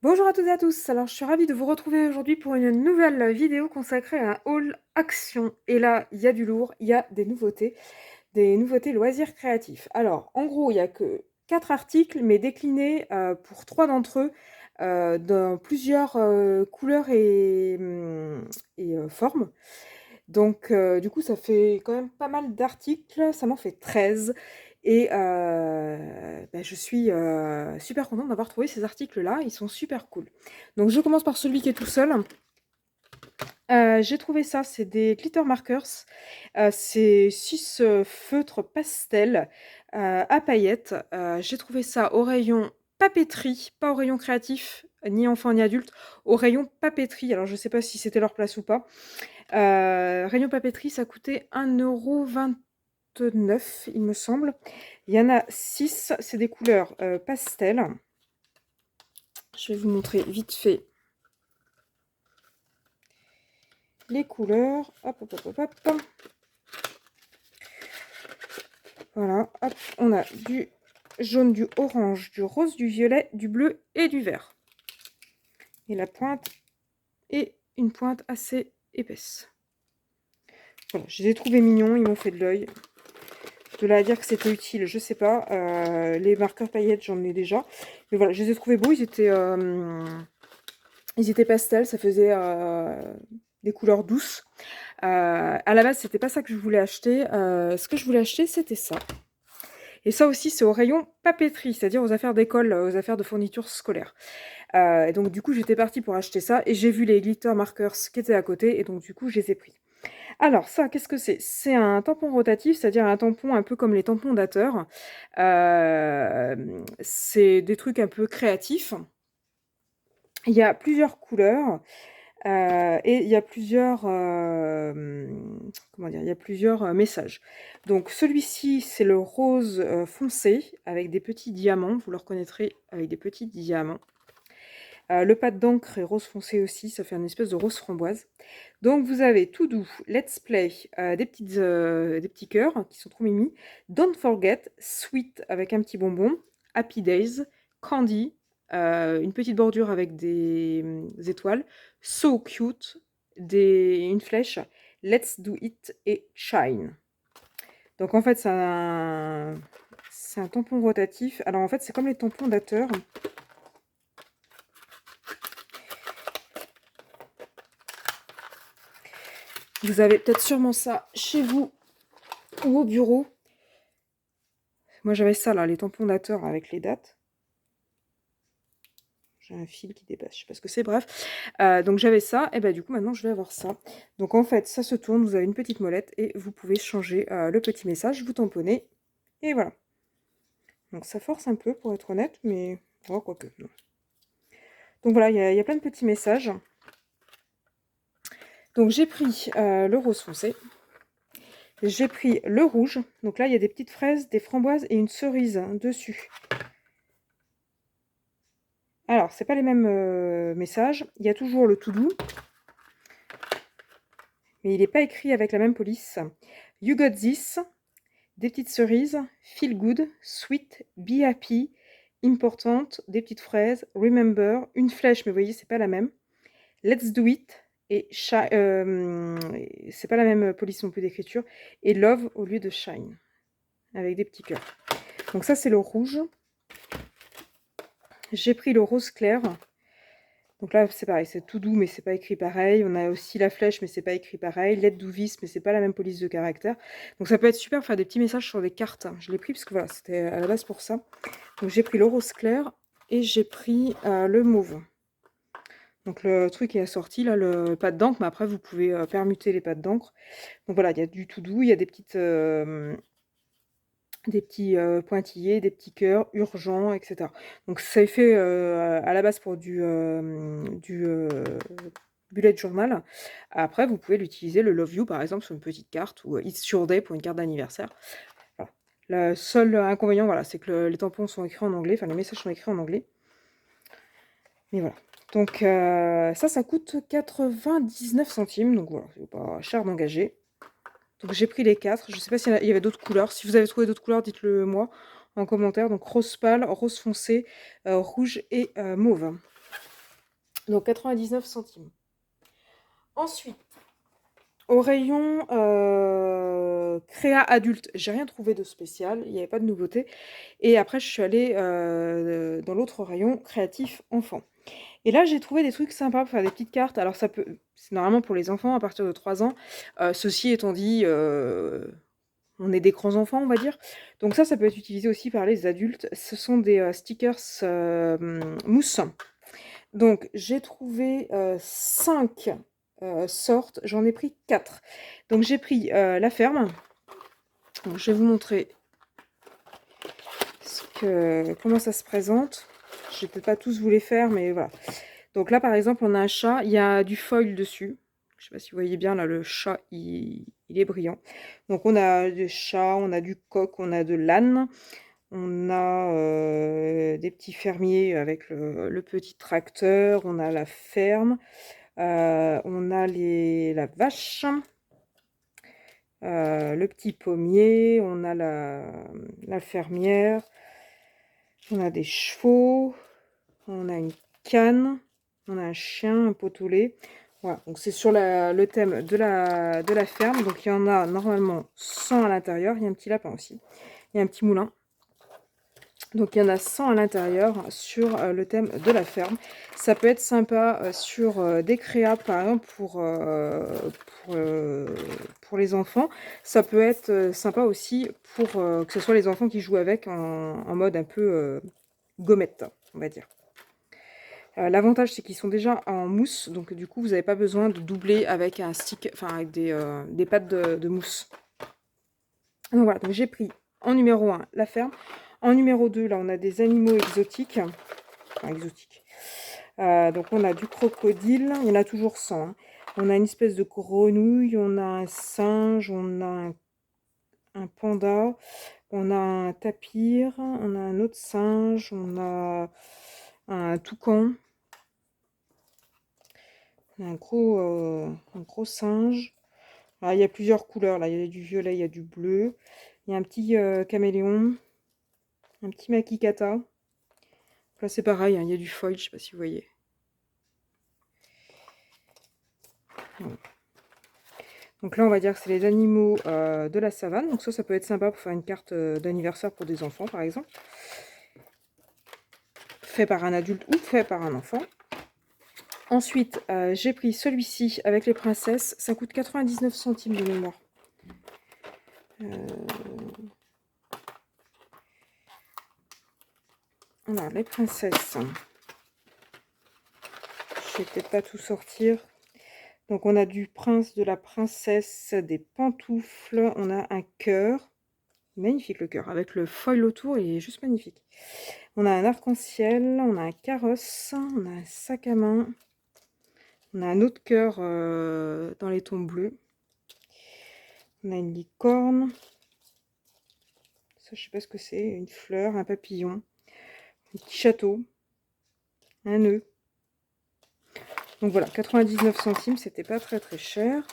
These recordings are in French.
Bonjour à toutes et à tous, alors je suis ravie de vous retrouver aujourd'hui pour une nouvelle vidéo consacrée à un haul action. Et là, il y a du lourd, il y a des nouveautés loisirs créatifs. Alors, en gros, il n'y a que 4 articles, mais déclinés pour 3 d'entre eux dans plusieurs couleurs et formes. Donc, du coup, ça fait quand même pas mal d'articles, ça m'en fait 13. Et bah, je suis super contente d'avoir trouvé ces articles-là, ils sont super cool. Donc, je commence par celui qui est tout seul. J'ai trouvé ça, c'est des glitter markers. C'est 6 feutres pastel à paillettes. J'ai trouvé ça au rayon papeterie, pas au rayon créatif, ni enfant ni adulte, au rayon papeterie. Alors, je sais pas si c'était leur place ou pas. Rayon papeterie, ça coûtait 1,29 €, il me semble. Il y en a 6, c'est des couleurs pastel. Je vais vous montrer vite fait les couleurs. Hop, hop, hop, hop, hop. Voilà, hop, on a du jaune, du orange, du rose, du violet, du bleu et du vert. Et la pointe est une pointe assez épaisse. Voilà, je les ai trouvés mignons, ils m'ont fait de l'œil. De là à dire que c'était utile, je sais pas. Les marqueurs paillettes, j'en ai déjà. Mais voilà, je les ai trouvés beaux. Ils étaient pastels, ça faisait des couleurs douces. À la base, c'était pas ça que je voulais acheter. Ce que je voulais acheter, c'était ça. Et ça aussi, c'est au rayon papeterie, c'est-à-dire aux affaires d'école, aux affaires de fournitures scolaires. Et donc, du coup, j'étais partie pour acheter ça. Et j'ai vu les glitter markers qui étaient à côté. Et donc, du coup, je les ai pris. Alors ça, qu'est-ce que c'est? C'est un tampon rotatif, c'est-à-dire un tampon un peu comme les tampons dateurs. C'est des trucs un peu créatifs. Il y a plusieurs couleurs et il y a plusieurs, comment dire? Il y a plusieurs messages. Donc celui-ci, c'est le rose foncé avec des petits diamants. Vous le reconnaîtrez avec des petits diamants. Le pad d'encre est rose foncé aussi, ça fait une espèce de rose framboise. Donc vous avez tout doux, let's play, des petits cœurs qui sont trop mimi, don't forget, sweet avec un petit bonbon, happy days, candy, une petite bordure avec des étoiles, so cute, une flèche, let's do it et shine. Donc en fait c'est un tampon rotatif. Alors en fait c'est comme les tampons dateurs. Vous avez peut-être sûrement ça chez vous ou au bureau. Moi, j'avais ça, là, les tampons dateurs avec les dates. J'ai un fil qui dépasse, je sais pas ce que c'est, bref. Donc, j'avais ça, et bah, du coup, maintenant, je vais avoir ça. Donc, en fait, ça se tourne, vous avez une petite molette, et vous pouvez changer le petit message, vous tamponnez, et voilà. Donc, ça force un peu, pour être honnête, mais... Oh, quoique, non. Donc, voilà, il y a plein de petits messages. Donc, j'ai pris le rose foncé. J'ai pris le rouge. Donc là, il y a des petites fraises, des framboises et une cerise dessus. Alors, c'est pas les mêmes messages. Il y a toujours le tout doux. Mais il n'est pas écrit avec la même police. You got this. Des petites cerises. Feel good. Sweet. Be happy. Importante. Des petites fraises. Remember. Une flèche, mais vous voyez, c'est pas la même. Let's do it. Et c'est pas la même police non plus d'écriture. Et love au lieu de shine. Avec des petits cœurs. Donc ça, c'est le rouge. J'ai pris le rose clair. Donc là, c'est pareil, c'est tout doux, mais c'est pas écrit pareil. On a aussi la flèche, mais c'est pas écrit pareil. Let's do this, mais c'est pas la même police de caractère. Donc ça peut être super pour faire des petits messages sur des cartes. Je l'ai pris parce que voilà, c'était à la base pour ça. Donc j'ai pris le rose clair et j'ai pris le mauve. Donc le truc est assorti, là, le pad d'encre, mais après vous pouvez permuter les pads d'encre. Donc voilà, il y a du tout doux, il y a des petits pointillés, des petits cœurs urgents, etc. Donc ça est fait à la base pour du bullet journal. Après, vous pouvez l'utiliser, le Love You, par exemple, sur une petite carte, ou It's Your Day pour une carte d'anniversaire. Voilà. Le seul inconvénient, voilà, c'est que les tampons sont écrits en anglais, enfin les messages sont écrits en anglais. Mais voilà. Donc ça coûte 99 centimes, donc voilà, c'est pas cher d'engager. Donc j'ai pris les 4. Je sais pas s'il y avait d'autres couleurs. Si vous avez trouvé d'autres couleurs, dites-le moi en commentaire. Donc rose pâle, rose foncé, rouge et mauve. Donc 99 centimes. Ensuite, au rayon créa adulte, j'ai rien trouvé de spécial, il n'y avait pas de nouveauté. Et après, je suis allée dans l'autre rayon créatif enfant. Et là, j'ai trouvé des trucs sympas pour faire des petites cartes. Alors, c'est normalement pour les enfants à partir de 3 ans. Ceci étant dit, on est des grands enfants, on va dire. Donc ça peut être utilisé aussi par les adultes. Ce sont des stickers mousse. Donc, j'ai trouvé 5 sortes. J'en ai pris 4. Donc, j'ai pris la ferme. Donc, je vais vous montrer comment ça se présente. Je vais peut-être pas tous vous les faire, mais voilà. Donc là, par exemple, on a un chat. Il y a du foil dessus. Je sais pas si vous voyez bien, là, le chat, il est brillant. Donc, on a des chats, on a du coq, on a de l'âne. On a des petits fermiers avec le petit tracteur. On a la ferme. On a la vache. Le petit pommier. On a la fermière. On a des chevaux. On a une canne. On a un chien, un pot au lait. Voilà, donc c'est sur le thème de la ferme. Donc il y en a normalement 100 à l'intérieur. Il y a un petit lapin aussi. Il y a un petit moulin. Donc il y en a 100 à l'intérieur sur le thème de la ferme. Ça peut être sympa sur des créas par exemple pour les enfants. Ça peut être sympa aussi pour que ce soit les enfants qui jouent avec en mode un peu gommette, on va dire. L'avantage c'est qu'ils sont déjà en mousse, donc du coup vous n'avez pas besoin de doubler avec un stick, enfin avec des pâtes de mousse. Donc voilà, donc j'ai pris en numéro 1 la ferme. En numéro 2, là on a des animaux exotiques. Enfin exotiques. Donc on a du crocodile, il y en a toujours 100. Hein. On a une espèce de grenouille, on a un singe, on a un panda, on a un tapir, on a un autre singe, on a un toucan. Un gros singe. Ah, il y a plusieurs couleurs, là. Il y a du violet, il y a du bleu. Il y a un petit caméléon. Un petit makikata. Là, c'est pareil, hein, il y a du foil, je sais pas si vous voyez. Voilà. Donc là, on va dire que c'est les animaux de la savane. Donc ça peut être sympa pour faire une carte d'anniversaire pour des enfants, par exemple. Fait par un adulte ou fait par un enfant. Ensuite, j'ai pris celui-ci avec les princesses. Ça coûte 99 centimes de mémoire. Alors, les princesses. Je vais peut-être pas tout sortir. Donc, on a du prince, de la princesse, des pantoufles. On a un cœur. Magnifique le cœur. Avec le foil autour, il est juste magnifique. On a un arc-en-ciel. On a un carrosse. On a un sac à main. On a un autre cœur dans les tons bleus. On a une licorne. Ça, je sais pas ce que c'est. Une fleur, un papillon. Un petit château. Un nœud. Donc voilà, 99 centimes, c'était pas très très cher.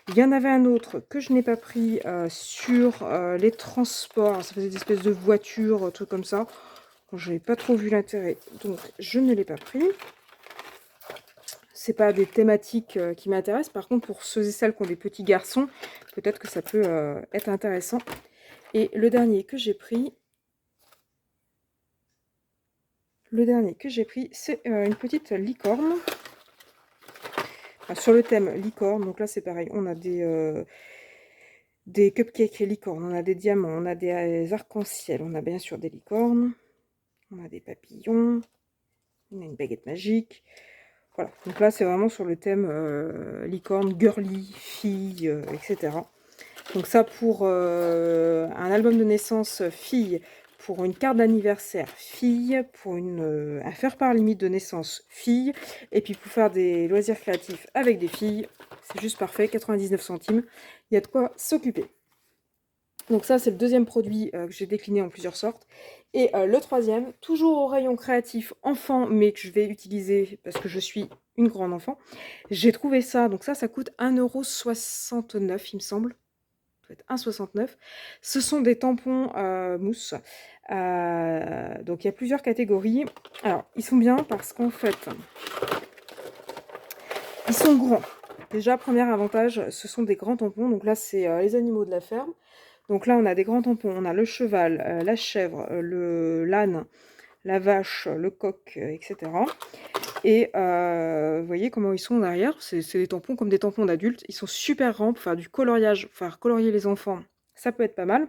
Il y en avait un autre que je n'ai pas pris sur les transports. Alors, ça faisait des espèces de voitures, trucs comme ça. Je n'ai pas trop vu l'intérêt, donc je ne l'ai pas pris. C'est pas des thématiques qui m'intéressent. Par contre, pour ceux et celles qui ont des petits garçons, peut-être que ça peut être intéressant. Et le dernier que j'ai pris, c'est une petite licorne. Sur le thème licorne, donc là c'est pareil, on a des cupcakes licornes, on a des diamants, on a des arcs-en-ciel, on a bien sûr des licornes, on a des papillons, on a une baguette magique. Voilà, donc là c'est vraiment sur le thème licorne, girly, fille, etc. Donc ça pour un album de naissance fille, pour une carte d'anniversaire fille, pour un faire-part limite de naissance fille, et puis pour faire des loisirs créatifs avec des filles, c'est juste parfait, 99 centimes, il y a de quoi s'occuper. Donc ça c'est le deuxième produit que j'ai décliné en plusieurs sortes. Et le troisième, toujours au rayon créatif enfant, mais que je vais utiliser parce que je suis une grande enfant, j'ai trouvé ça, donc ça coûte 1,69 € il me semble. 1,69 €. Ce sont des tampons mousse. Donc il y a plusieurs catégories. Alors ils sont bien parce qu'en fait sont grands. Déjà, premier avantage, ce sont des grands tampons. Donc là, c'est les animaux de la ferme. Donc là, on a des grands tampons. On a le cheval, la chèvre, l'âne, la vache, le coq, etc. Et vous voyez comment ils sont derrière. C'est des tampons comme des tampons d'adultes. Ils sont super grands pour faire du coloriage, pour faire colorier les enfants. Ça peut être pas mal.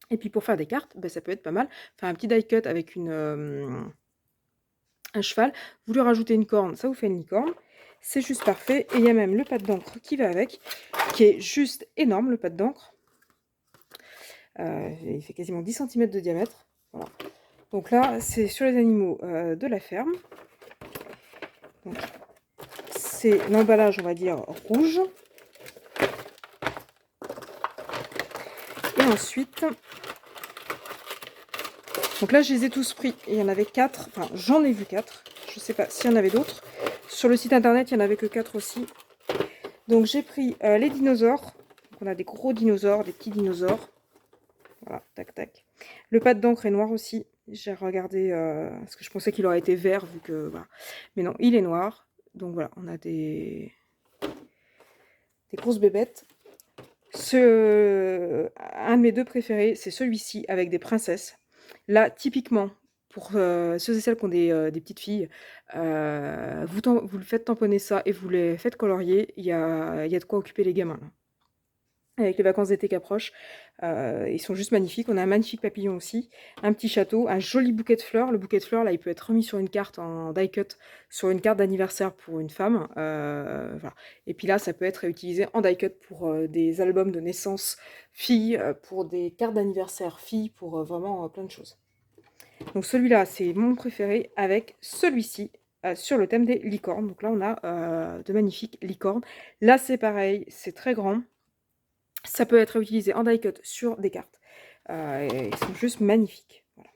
Et puis pour faire des cartes, ben, ça peut être pas mal. Faire un petit die cut avec un cheval. Vous lui rajoutez une corne, ça vous fait une licorne. C'est juste parfait. Et il y a même le pad d'encre qui va avec, qui est juste énorme, le pad d'encre. Il fait quasiment 10 cm de diamètre. Voilà. Donc là, c'est sur les animaux de la ferme. C'est l'emballage, on va dire, rouge. Et ensuite... Donc là, je les ai tous pris. Il y en avait 4. Enfin, j'en ai vu 4. Je ne sais pas s'il y en avait d'autres. Sur le site internet, il n'y en avait que 4 aussi. Donc j'ai pris les dinosaures. Donc, on a des gros dinosaures, des petits dinosaures. Voilà, tac, tac. Le pad d'encre est noir aussi. J'ai regardé, parce que je pensais qu'il aurait été vert, vu que... Voilà. Mais non, il est noir. Donc voilà, on a des grosses bébêtes. Un de mes deux préférés, c'est celui-ci, avec des princesses. Là, typiquement, pour ceux et celles qui ont des petites filles, vous le faites tamponner ça et vous les faites colorier. Il y a de quoi occuper les gamins, là. Avec les vacances d'été qui approchent, ils sont juste magnifiques. On a un magnifique papillon aussi, un petit château, un joli bouquet de fleurs. Le bouquet de fleurs, là, il peut être remis sur une carte en die cut, sur une carte d'anniversaire pour une femme. Voilà. Et puis là, ça peut être réutilisé en die cut pour des albums de naissance filles, pour des cartes d'anniversaire filles, pour vraiment plein de choses. Donc celui-là, c'est mon préféré avec celui-ci sur le thème des licornes. Donc là, on a de magnifiques licornes. Là, c'est pareil, c'est très grand. Ça peut être utilisé en die cut sur des cartes. Ils sont juste magnifiques. Voilà.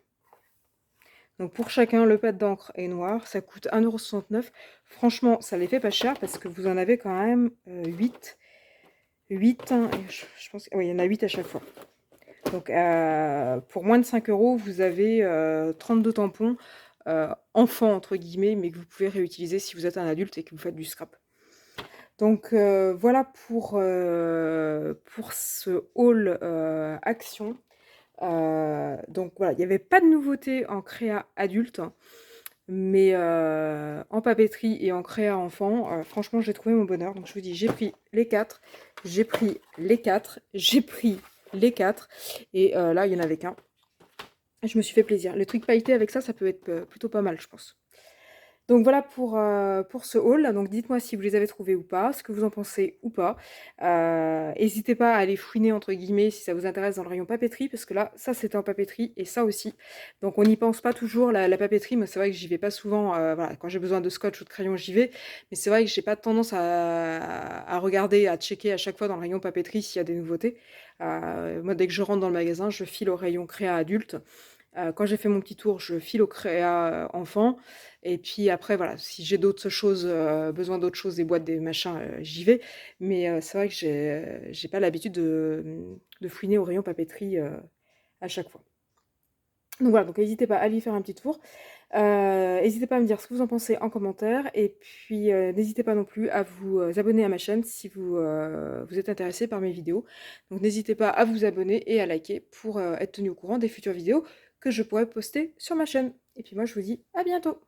Donc pour chacun, le pad d'encre est noir. Ça coûte 1,69 €. Franchement, ça les fait pas cher parce que vous en avez quand même 8. 8, hein, je pense oui, il y en a 8 à chaque fois. Donc pour moins de 5 €, vous avez 32 tampons enfants, entre guillemets, mais que vous pouvez réutiliser si vous êtes un adulte et que vous faites du scrap. Donc voilà pour ce haul action. Donc voilà, il n'y avait pas de nouveauté en créa adulte, mais en papeterie et en créa enfant, franchement j'ai trouvé mon bonheur. Donc je vous dis, j'ai pris les 4, j'ai pris les 4, j'ai pris les 4, et là il n'y en avait qu'un. Je me suis fait plaisir. Les trucs pailletés avec ça, ça peut être plutôt pas mal, je pense. Donc voilà pour ce haul. Donc dites-moi si vous les avez trouvés ou pas, ce que vous en pensez ou pas. N'hésitez pas à aller fouiner entre guillemets si ça vous intéresse dans le rayon papeterie, parce que là, ça c'était en papeterie et ça aussi. Donc on n'y pense pas toujours, la papeterie, mais c'est vrai que j'y vais pas souvent. Voilà, quand j'ai besoin de scotch ou de crayon, j'y vais. Mais c'est vrai que j'ai pas tendance à regarder, à checker à chaque fois dans le rayon papeterie s'il y a des nouveautés. Moi, dès que je rentre dans le magasin, je file au rayon créa adulte. Quand j'ai fait mon petit tour, je file au créa enfant. Et puis après, voilà, si j'ai d'autres choses, besoin d'autres choses, des boîtes, des machins, j'y vais. Mais c'est vrai que j'ai pas l'habitude de fouiner au rayon papeterie à chaque fois. Donc voilà, donc n'hésitez pas à aller y faire un petit tour. N'hésitez pas à me dire ce que vous en pensez en commentaire. Et puis n'hésitez pas non plus à vous abonner à ma chaîne si vous êtes intéressé par mes vidéos. Donc n'hésitez pas à vous abonner et à liker pour être tenu au courant des futures vidéos que je pourrais poster sur ma chaîne. Et puis moi je vous dis à bientôt.